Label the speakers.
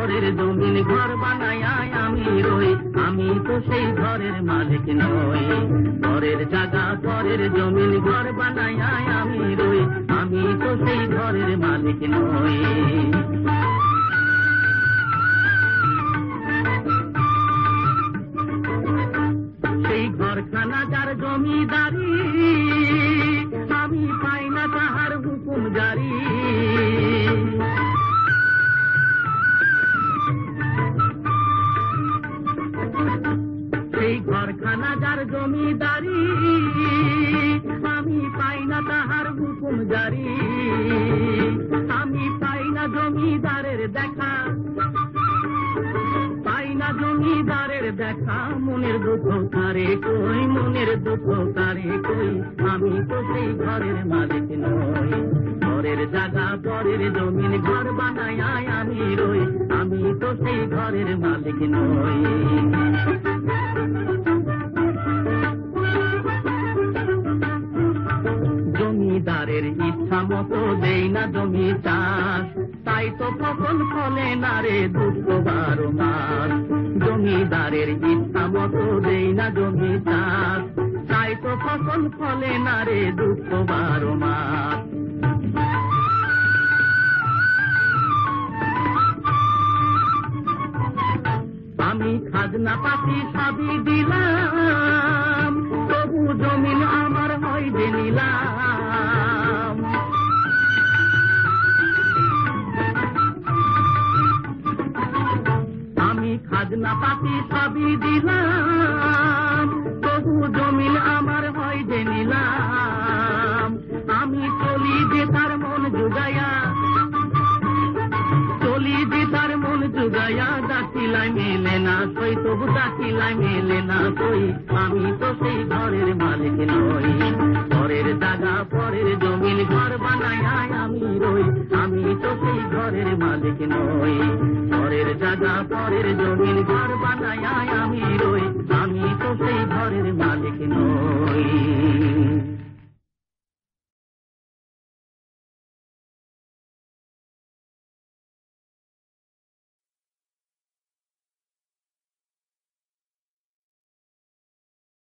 Speaker 1: পরের জমিন ঘর বানায় আমি রই, আমি তো সেই ঘরের মালিক নই। পরের জায়গা পরের জমিন ঘর বানায় আমি রই, আমি তো সেই ঘরের মালিক নই। সেই ঘরখানা যার জমিদারি, আমি পাই না তাহার হুকুম জারি। সেই ঘরখানা যার জমিদারি, আমি পাই না তাহার হুকুম জারি। আমি পাই না জমিদারের দেখা, পাই না জমিদারের দেখা। মনের দুঃখ কারে কই, মনের দুঃখ কারে কই, আমি তো সেই ঘরের মালিক নই। পরের জায়গা পরের জমিন ঘর বানায় আমি রই, আমি তো সেই ঘরের মালিক নই। জমিদারের ইচ্ছা মতো দেই না জমি চাষ, তাই তো ফসল ফলে না রে 212 মাস। জমিদারের ইচ্ছা মতো দেই না জমি চাষ, তাই তো ফসল ফলে না রে 212 মাস। আমি খাজনা পাতি সবই দিলাম, তবু জমিন আমার হয় যে নিলাম। আমি খাজনা পাতি সবই দিলাম, তবু জমিন আমার হয় যে নিলাম। আমি চলি যে তার মন জুগাইয়া, চলি যে তার মন জুগাইয়া, ডাকিলাই মেলে না সই, তবু ডাকিলাই মেলে না সই, আমি তো সেই ঘরের মালিক নই। পরের জায়গা পরের জমিন ঘর বানায় আমি রই, আমি তো সেই ঘরের মালিক নই। পরের জায়গা পরের জমিন ঘর বানায় আমি রই, আমি তো সেই ঘরের মালিক নই।